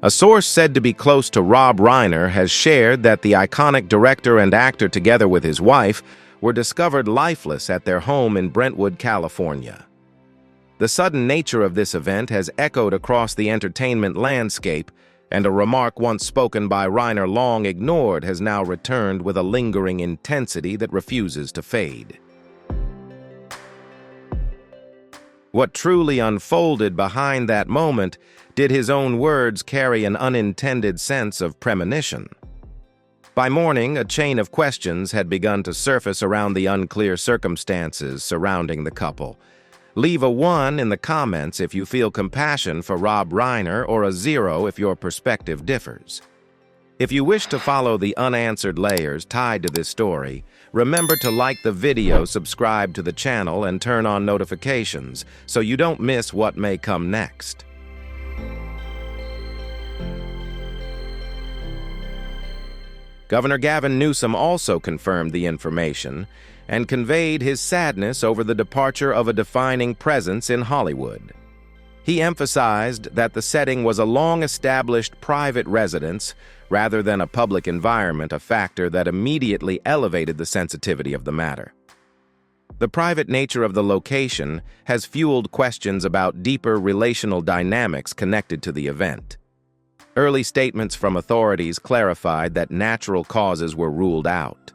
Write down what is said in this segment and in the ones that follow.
A source said to be close to Rob Reiner has shared that the iconic director and actor, together with his wife, were discovered lifeless at their home in Brentwood, California. The sudden nature of this event has echoed across the entertainment landscape, and a remark once spoken by Reiner long ignored has now returned with a lingering intensity that refuses to fade. What truly unfolded behind that moment did his own words carry an unintended sense of premonition. By morning, a chain of questions had begun to surface around the unclear circumstances surrounding the couple. Leave a 1 in the comments if you feel compassion for Rob Reiner, or a 0 if your perspective differs. If you wish to follow the unanswered layers tied to this story, remember to like the video, subscribe to the channel, and turn on notifications so you don't miss what may come next. Governor Gavin Newsom also confirmed the information and conveyed his sadness over the departure of a defining presence in Hollywood. He emphasized that the setting was a long-established private residence rather than a public environment, a factor that immediately elevated the sensitivity of the matter. The private nature of the location has fueled questions about deeper relational dynamics connected to the event. Early statements from authorities clarified that natural causes were ruled out.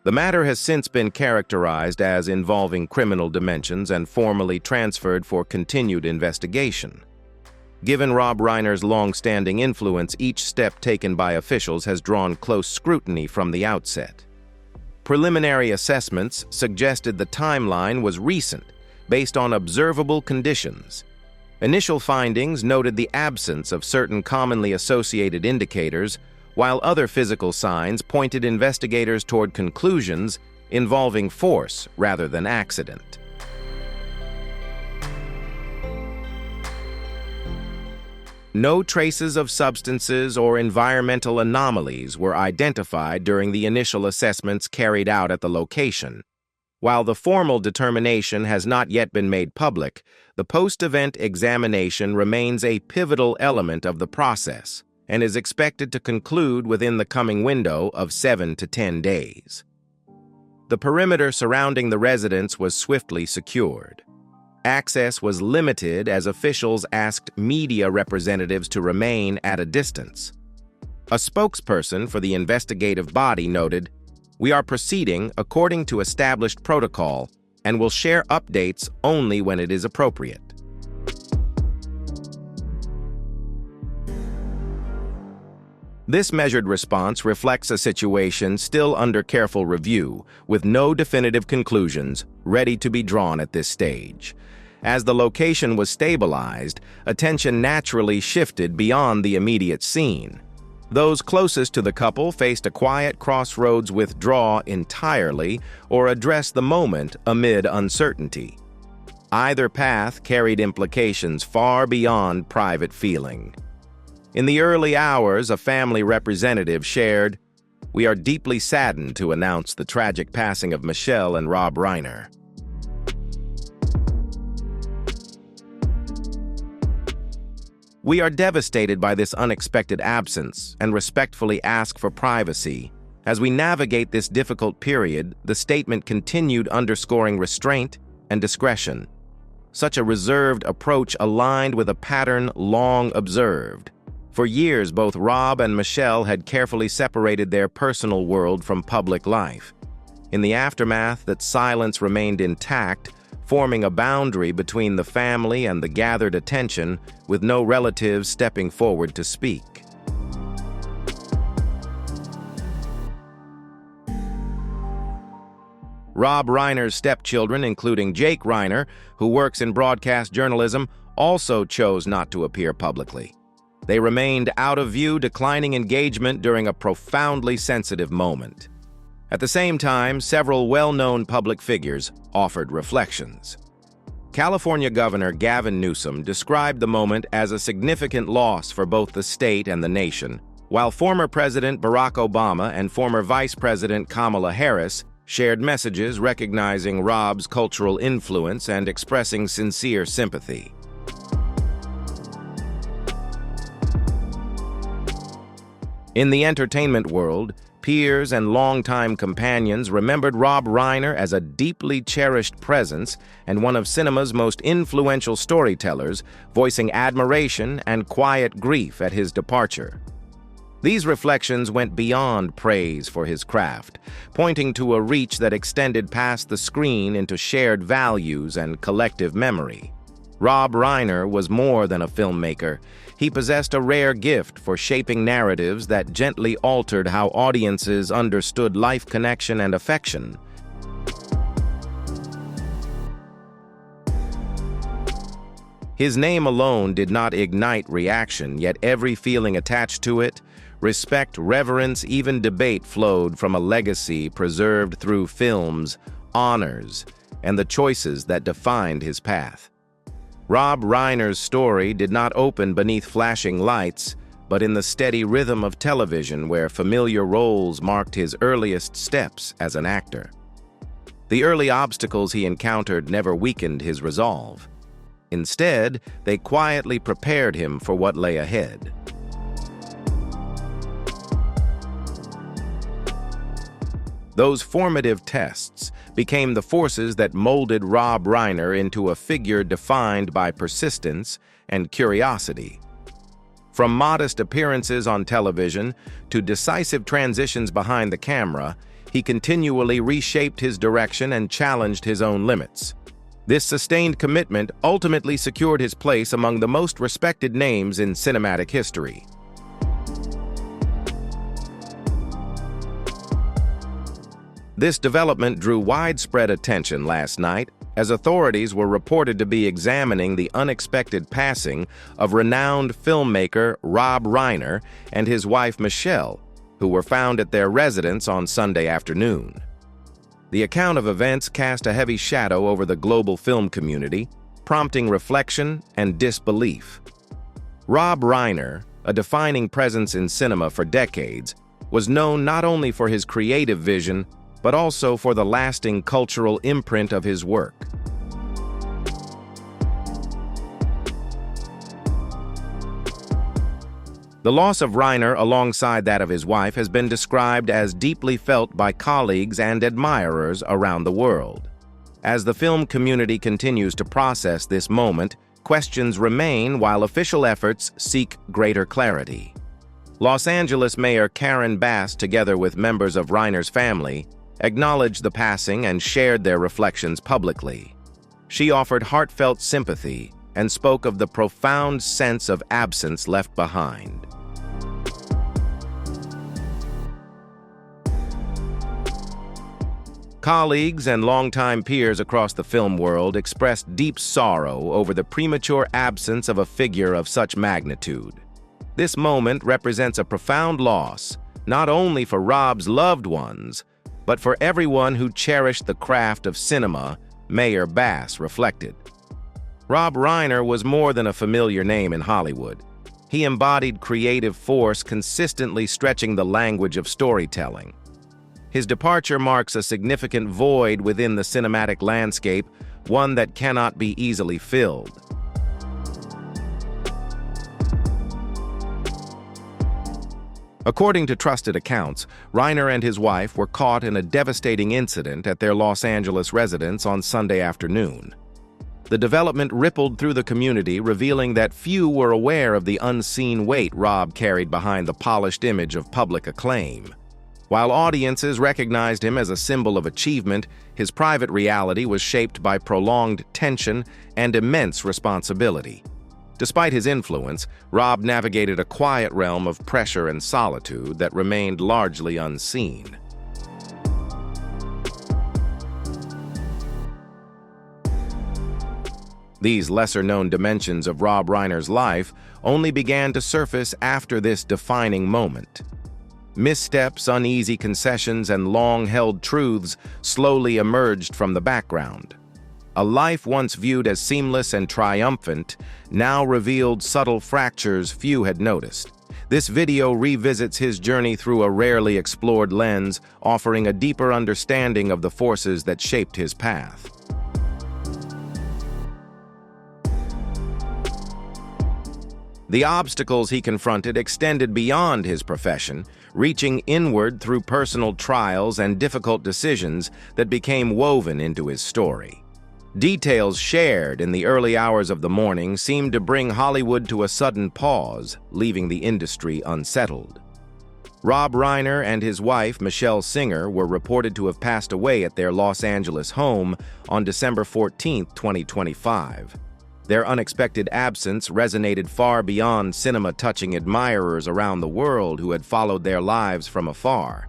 The matter has since been characterized as involving criminal dimensions and formally transferred for continued investigation. Given Rob Reiner's long-standing influence, each step taken by officials has drawn close scrutiny from the outset. Preliminary assessments suggested the timeline was recent, based on observable conditions. Initial findings noted the absence of certain commonly associated indicators, while other physical signs pointed investigators toward conclusions involving force rather than accident. No traces of substances or environmental anomalies were identified during the initial assessments carried out at the location. While the formal determination has not yet been made public, the post-event examination remains a pivotal element of the process and is expected to conclude within the coming window of 7 to 10 days. The perimeter surrounding the residence was swiftly secured. Access was limited as officials asked media representatives to remain at a distance. A spokesperson for the investigative body noted, "We are proceeding according to established protocol and will share updates only when it is appropriate." This measured response reflects a situation still under careful review, with no definitive conclusions ready to be drawn at this stage. As the location was stabilized, attention naturally shifted beyond the immediate scene. Those closest to the couple faced a quiet crossroads: withdraw entirely or address the moment amid uncertainty. Either path carried implications far beyond private feeling. In the early hours, a family representative shared, "We are deeply saddened to announce the tragic passing of Michelle and Rob Reiner. We are devastated by this unexpected absence and respectfully ask for privacy. As we navigate this difficult period," the statement continued, underscoring restraint and discretion. Such a reserved approach aligned with a pattern long observed. For years, both Rob and Michelle had carefully separated their personal world from public life. In the aftermath, that silence remained intact, forming a boundary between the family and the gathered attention, with no relatives stepping forward to speak. Rob Reiner's stepchildren, including Jake Reiner, who works in broadcast journalism, also chose not to appear publicly. They remained out of view, declining engagement during a profoundly sensitive moment. At the same time, several well-known public figures offered reflections. California Governor Gavin Newsom described the moment as a significant loss for both the state and the nation, while former President Barack Obama and former Vice President Kamala Harris shared messages recognizing Rob's cultural influence and expressing sincere sympathy. In the entertainment world, peers and longtime companions remembered Rob Reiner as a deeply cherished presence and one of cinema's most influential storytellers, voicing admiration and quiet grief at his departure. These reflections went beyond praise for his craft, pointing to a reach that extended past the screen into shared values and collective memory. Rob Reiner was more than a filmmaker. He possessed a rare gift for shaping narratives that gently altered how audiences understood life, connection, and affection. His name alone did not ignite reaction, yet every feeling attached to it, respect, reverence, even debate, flowed from a legacy preserved through films, honors, and the choices that defined his path. Rob Reiner's story did not open beneath flashing lights, but in the steady rhythm of television where familiar roles marked his earliest steps as an actor. The early obstacles he encountered never weakened his resolve. Instead, they quietly prepared him for what lay ahead. Those formative tests became the forces that molded Rob Reiner into a figure defined by persistence and curiosity. From modest appearances on television to decisive transitions behind the camera, he continually reshaped his direction and challenged his own limits. This sustained commitment ultimately secured his place among the most respected names in cinematic history. This development drew widespread attention last night as authorities were reported to be examining the unexpected passing of renowned filmmaker Rob Reiner and his wife Michelle, who were found at their residence on Sunday afternoon. The account of events cast a heavy shadow over the global film community, prompting reflection and disbelief. Rob Reiner, a defining presence in cinema for decades, was known not only for his creative vision, but also for the lasting cultural imprint of his work. The loss of Reiner alongside that of his wife has been described as deeply felt by colleagues and admirers around the world. As the film community continues to process this moment, questions remain while official efforts seek greater clarity. Los Angeles Mayor Karen Bass, together with members of Reiner's family, acknowledged the passing and shared their reflections publicly. She offered heartfelt sympathy and spoke of the profound sense of absence left behind. Colleagues and longtime peers across the film world expressed deep sorrow over the premature absence of a figure of such magnitude. This moment represents a profound loss, not only for Rob's loved ones, but for everyone who cherished the craft of cinema, Mayor Bass reflected. Rob Reiner was more than a familiar name in Hollywood. He embodied creative force, consistently stretching the language of storytelling. His departure marks a significant void within the cinematic landscape, one that cannot be easily filled. According to trusted accounts, Reiner and his wife were caught in a devastating incident at their Los Angeles residence on Sunday afternoon. The development rippled through the community, revealing that few were aware of the unseen weight Rob carried behind the polished image of public acclaim. While audiences recognized him as a symbol of achievement, his private reality was shaped by prolonged tension and immense responsibility. Despite his influence, Rob navigated a quiet realm of pressure and solitude that remained largely unseen. These lesser-known dimensions of Rob Reiner's life only began to surface after this defining moment. Missteps, uneasy concessions, and long-held truths slowly emerged from the background. A life once viewed as seamless and triumphant now revealed subtle fractures few had noticed. This video revisits his journey through a rarely explored lens, offering a deeper understanding of the forces that shaped his path. The obstacles he confronted extended beyond his profession, reaching inward through personal trials and difficult decisions that became woven into his story. Details shared in the early hours of the morning seemed to bring Hollywood to a sudden pause, leaving the industry unsettled. Rob Reiner and his wife, Michelle Singer, were reported to have passed away at their Los Angeles home on December 14, 2025. Their unexpected absence resonated far beyond cinema-touching admirers around the world who had followed their lives from afar.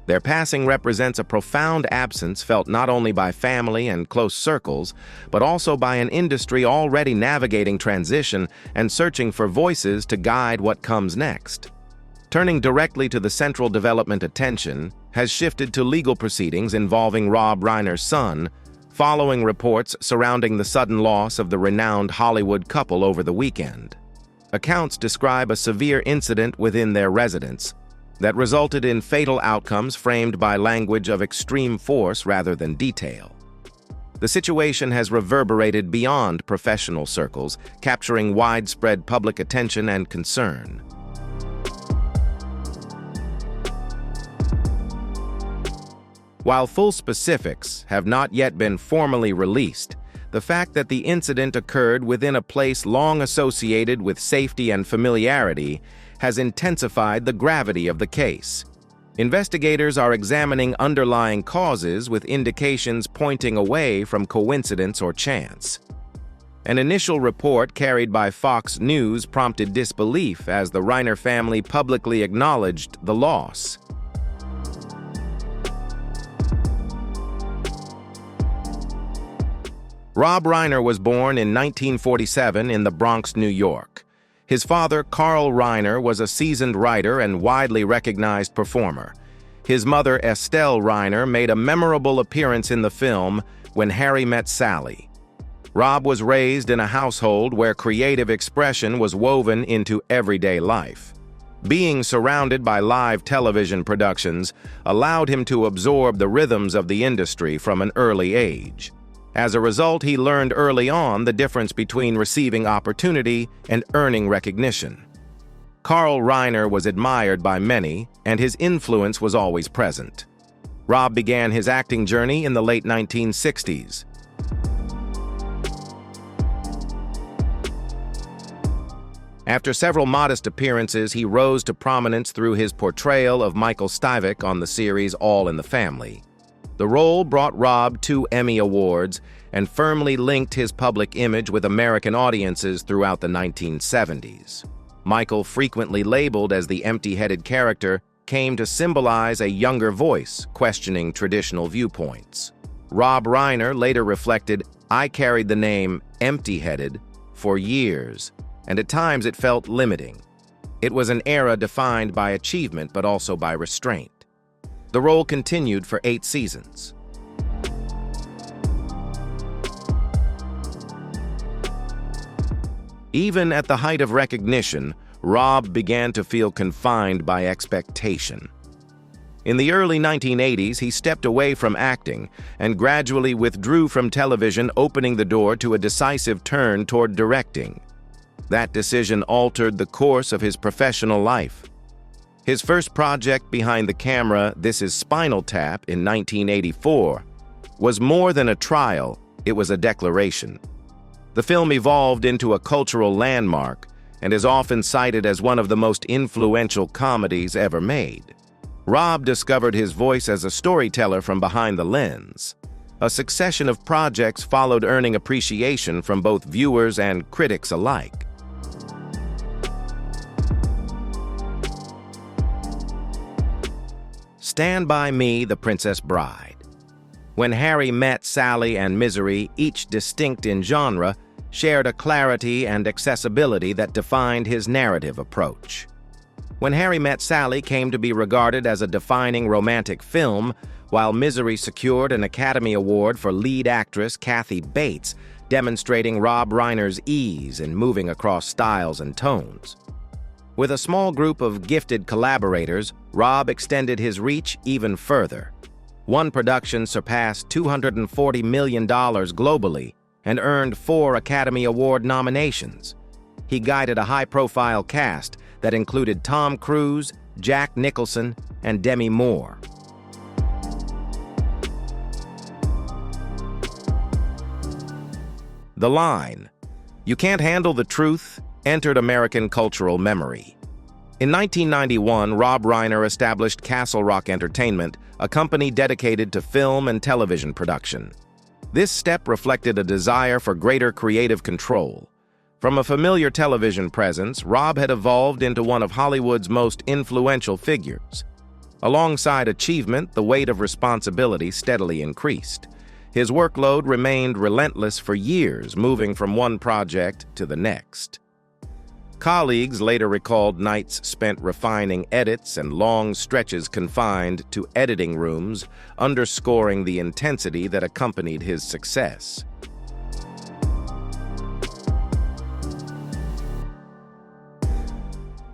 Their passing represents a profound absence felt not only by family and close circles, but also by an industry already navigating transition and searching for voices to guide what comes next. Turning directly to the central development, attention has shifted to legal proceedings involving Rob Reiner's son, following reports surrounding the sudden loss of the renowned Hollywood couple over the weekend. Accounts describe a severe incident within their residence that resulted in fatal outcomes framed by language of extreme force rather than detail. The situation has reverberated beyond professional circles, capturing widespread public attention and concern. While full specifics have not yet been formally released, the fact that the incident occurred within a place long associated with safety and familiarity has intensified the gravity of the case. Investigators are examining underlying causes with indications pointing away from coincidence or chance. An initial report carried by Fox News prompted disbelief as the Reiner family publicly acknowledged the loss. Rob Reiner was born in 1947 in the Bronx, New York. His father, Carl Reiner, was a seasoned writer and widely recognized performer. His mother, Estelle Reiner, made a memorable appearance in the film When Harry Met Sally. Rob was raised in a household where creative expression was woven into everyday life. Being surrounded by live television productions allowed him to absorb the rhythms of the industry from an early age. As a result, he learned early on the difference between receiving opportunity and earning recognition. Carl Reiner was admired by many, and his influence was always present. Rob began his acting journey in the late 1960s. After several modest appearances, he rose to prominence through his portrayal of Michael Stivic on the series All in the Family. The role brought Rob 2 Emmy Awards and firmly linked his public image with American audiences throughout the 1970s. Michael, frequently labeled as the empty-headed character, came to symbolize a younger voice questioning traditional viewpoints. Rob Reiner later reflected, "I carried the name empty-headed for years, and at times it felt limiting. It was an era defined by achievement but also by restraint." The role continued for 8 seasons. Even at the height of recognition, Rob began to feel confined by expectation. In the early 1980s, he stepped away from acting and gradually withdrew from television, opening the door to a decisive turn toward directing. That decision altered the course of his professional life. His first project behind the camera, This Is Spinal Tap, in 1984, was more than a trial, it was a declaration. The film evolved into a cultural landmark and is often cited as one of the most influential comedies ever made. Rob discovered his voice as a storyteller from behind the lens. A succession of projects followed, earning appreciation from both viewers and critics alike. Stand By Me, The Princess Bride. When Harry Met Sally and Misery, each distinct in genre, shared a clarity and accessibility that defined his narrative approach. When Harry Met Sally came to be regarded as a defining romantic film, while Misery secured an Academy Award for lead actress Kathy Bates, demonstrating Rob Reiner's ease in moving across styles and tones. With a small group of gifted collaborators, Rob extended his reach even further. One production surpassed $240 million globally and earned 4 Academy Award nominations. He guided a high-profile cast that included Tom Cruise, Jack Nicholson, and Demi Moore. The line, "You can't handle the truth," entered American cultural memory. In 1991, Rob Reiner established Castle Rock Entertainment, a company dedicated to film and television production. This step reflected a desire for greater creative control. From a familiar television presence, Rob had evolved into one of Hollywood's most influential figures. Alongside achievement, the weight of responsibility steadily increased. His workload remained relentless for years, moving from one project to the next. Colleagues later recalled nights spent refining edits and long stretches confined to editing rooms, underscoring the intensity that accompanied his success.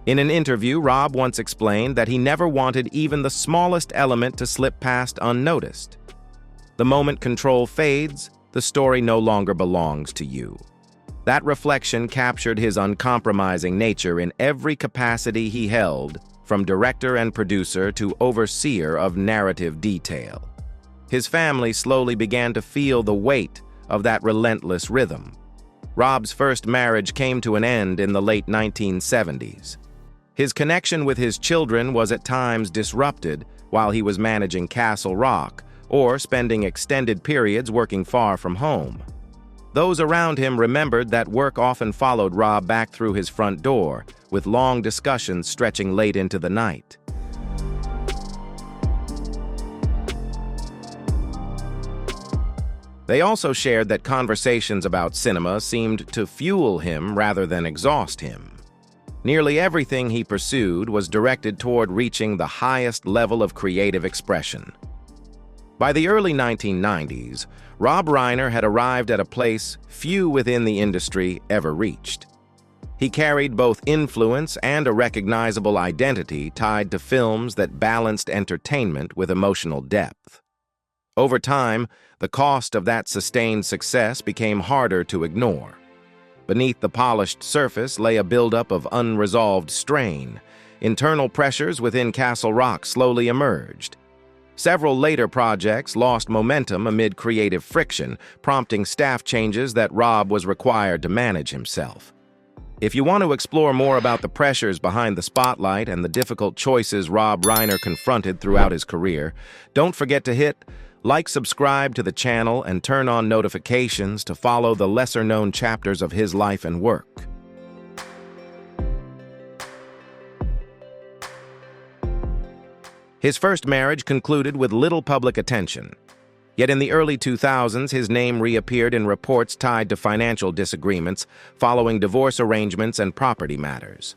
In an interview, Rob once explained that he never wanted even the smallest element to slip past unnoticed. The moment control fades, the story no longer belongs to you. That reflection captured his uncompromising nature in every capacity he held, from director and producer to overseer of narrative detail. His family slowly began to feel the weight of that relentless rhythm. Rob's first marriage came to an end in the late 1970s. His connection with his children was at times disrupted while he was managing Castle Rock or spending extended periods working far from home. Those around him remembered that work often followed Rob back through his front door, with long discussions stretching late into the night. They also shared that conversations about cinema seemed to fuel him rather than exhaust him. Nearly everything he pursued was directed toward reaching the highest level of creative expression. By the early 1990s, Rob Reiner had arrived at a place few within the industry ever reached. He carried both influence and a recognizable identity tied to films that balanced entertainment with emotional depth. Over time, the cost of that sustained success became harder to ignore. Beneath the polished surface lay a buildup of unresolved strain. Internal pressures within Castle Rock slowly emerged. Several later projects lost momentum amid creative friction, prompting staff changes that Rob was required to manage himself. If you want to explore more about the pressures behind the spotlight and the difficult choices Rob Reiner confronted throughout his career, don't forget to hit like, subscribe to the channel, and turn on notifications to follow the lesser-known chapters of his life and work. His first marriage concluded with little public attention. Yet in the early 2000s, his name reappeared in reports tied to financial disagreements following divorce arrangements and property matters.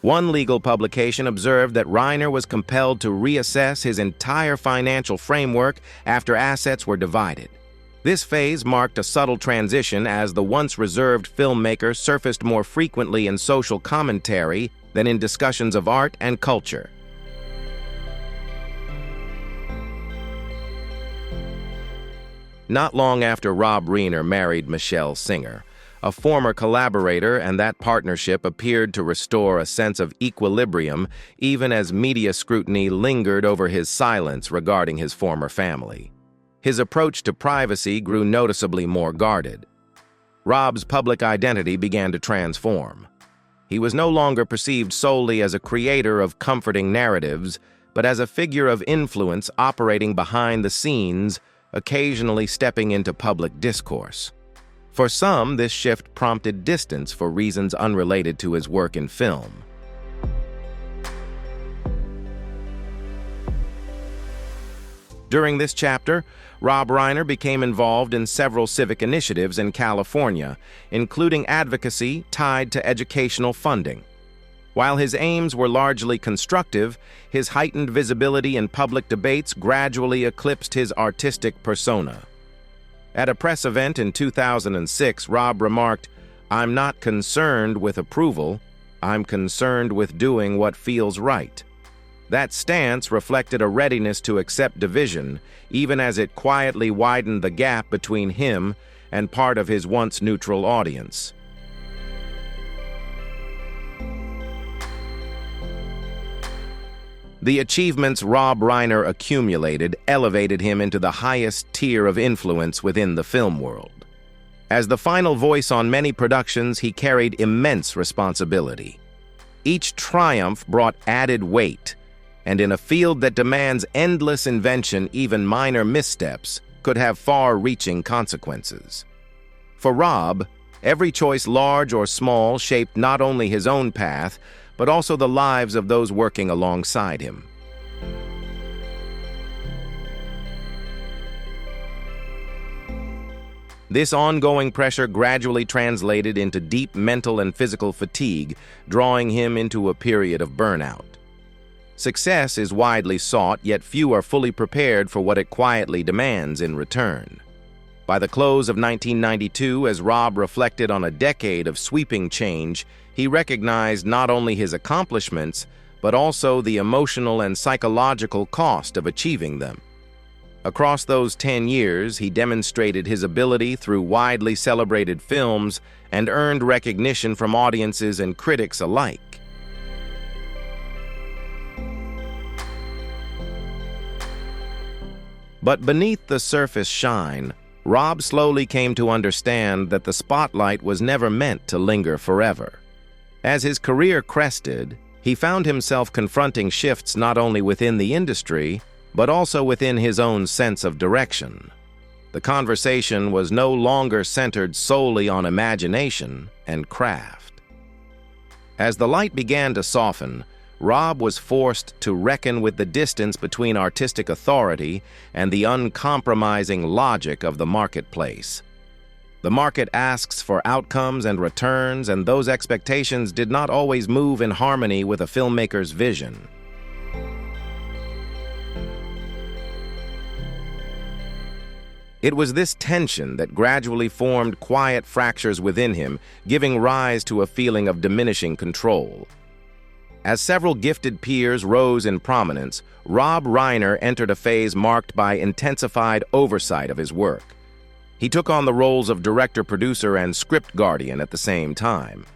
One legal publication observed that Reiner was compelled to reassess his entire financial framework after assets were divided. This phase marked a subtle transition as the once reserved filmmaker surfaced more frequently in social commentary than in discussions of art and culture. Not long after Rob Reiner married Michelle Singer, a former collaborator, and that partnership appeared to restore a sense of equilibrium even as media scrutiny lingered over his silence regarding his former family. His approach to privacy grew noticeably more guarded. Rob's public identity began to transform. He was no longer perceived solely as a creator of comforting narratives, but as a figure of influence operating behind the scenes, occasionally stepping into public discourse. For some, this shift prompted distance for reasons unrelated to his work in film. During this chapter, Rob Reiner became involved in several civic initiatives in California, including advocacy tied to educational funding. While his aims were largely constructive, his heightened visibility in public debates gradually eclipsed his artistic persona. At a press event in 2006, Rob remarked, "I'm not concerned with approval, I'm concerned with doing what feels right." That stance reflected a readiness to accept division, even as it quietly widened the gap between him and part of his once neutral audience. The achievements Rob Reiner accumulated elevated him into the highest tier of influence within the film world. As the final voice on many productions, he carried immense responsibility. Each triumph brought added weight, and in a field that demands endless invention, even minor missteps could have far-reaching consequences. For Rob, every choice, large or small, shaped not only his own path, but also the lives of those working alongside him. This ongoing pressure gradually translated into deep mental and physical fatigue, drawing him into a period of burnout. Success is widely sought, yet few are fully prepared for what it quietly demands in return. By the close of 1992, as Rob reflected on a decade of sweeping change, he recognized not only his accomplishments, but also the emotional and psychological cost of achieving them. Across those 10 years, he demonstrated his ability through widely celebrated films and earned recognition from audiences and critics alike. But beneath the surface shine, Rob slowly came to understand that the spotlight was never meant to linger forever. As his career crested, he found himself confronting shifts not only within the industry, but also within his own sense of direction. The conversation was no longer centered solely on imagination and craft. As the light began to soften, Rob was forced to reckon with the distance between artistic authority and the uncompromising logic of the marketplace. The market asks for outcomes and returns, and those expectations did not always move in harmony with a filmmaker's vision. It was this tension that gradually formed quiet fractures within him, giving rise to a feeling of diminishing control. As several gifted peers rose in prominence, Rob Reiner entered a phase marked by intensified oversight of his work. He took on the roles of director, producer, and script guardian at the same time.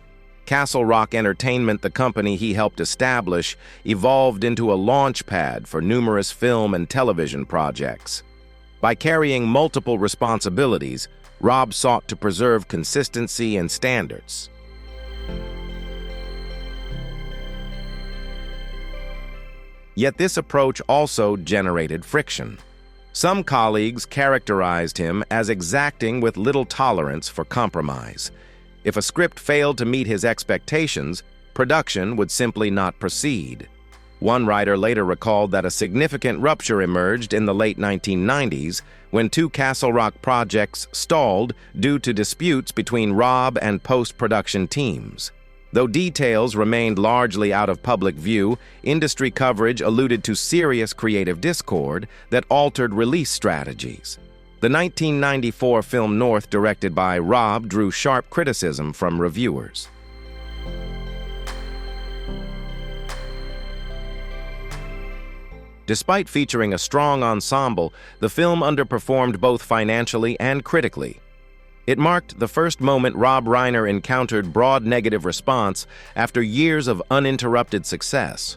Castle Rock Entertainment, the company he helped establish, evolved into a launchpad for numerous film and television projects. By carrying multiple responsibilities, Rob sought to preserve consistency and standards. Yet this approach also generated friction. Some colleagues characterized him as exacting with little tolerance for compromise. If a script failed to meet his expectations, production would simply not proceed. One writer later recalled that a significant rupture emerged in the late 1990s when two Castle Rock projects stalled due to disputes between Rob and post-production teams. Though details remained largely out of public view, industry coverage alluded to serious creative discord that altered release strategies. The 1994 film North, directed by Rob, drew sharp criticism from reviewers. Despite featuring a strong ensemble, the film underperformed both financially and critically. It marked the first moment Rob Reiner encountered broad negative response after years of uninterrupted success.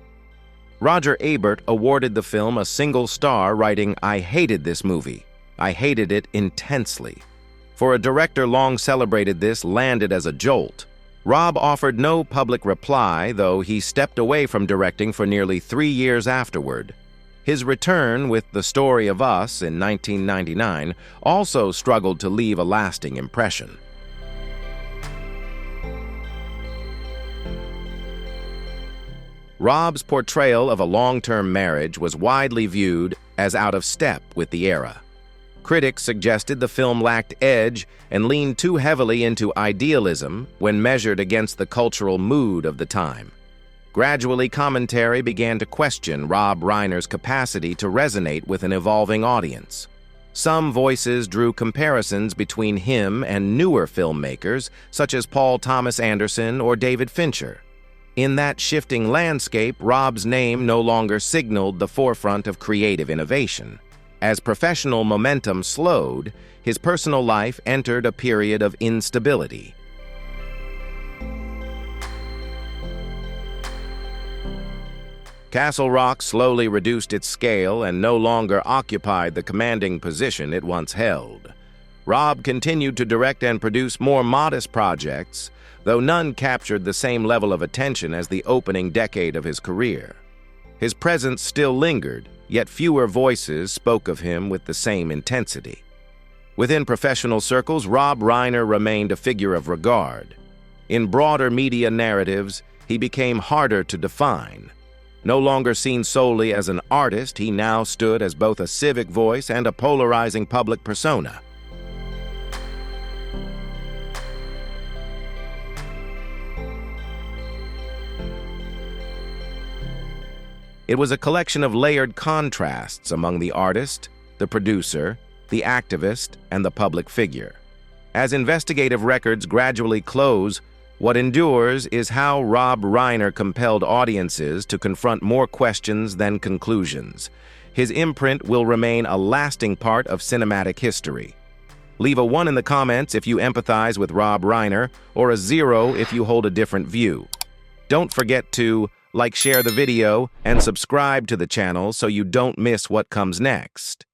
Roger Ebert awarded the film a single star, writing, "I hated this movie. I hated it intensely." For a director long celebrated, this landed as a jolt. Rob offered no public reply, though he stepped away from directing for nearly 3 years afterward. His return with The Story of Us in 1999 also struggled to leave a lasting impression. Rob's portrayal of a long-term marriage was widely viewed as out of step with the era. Critics suggested the film lacked edge and leaned too heavily into idealism when measured against the cultural mood of the time. Gradually, commentary began to question Rob Reiner's capacity to resonate with an evolving audience. Some voices drew comparisons between him and newer filmmakers, such as Paul Thomas Anderson or David Fincher. In that shifting landscape, Rob's name no longer signaled the forefront of creative innovation. As professional momentum slowed, his personal life entered a period of instability. Castle Rock slowly reduced its scale and no longer occupied the commanding position it once held. Rob continued to direct and produce more modest projects, though none captured the same level of attention as the opening decade of his career. His presence still lingered, yet fewer voices spoke of him with the same intensity. Within professional circles, Rob Reiner remained a figure of regard. In broader media narratives, he became harder to define. No longer seen solely as an artist, he now stood as both a civic voice and a polarizing public persona. It was a collection of layered contrasts among the artist, the producer, the activist, and the public figure. As investigative records gradually close, what endures is how Rob Reiner compelled audiences to confront more questions than conclusions. His imprint will remain a lasting part of cinematic history. Leave a 1 in the comments if you empathize with Rob Reiner, or a 0 if you hold a different view. Don't forget to share the video, and subscribe to the channel so you don't miss what comes next.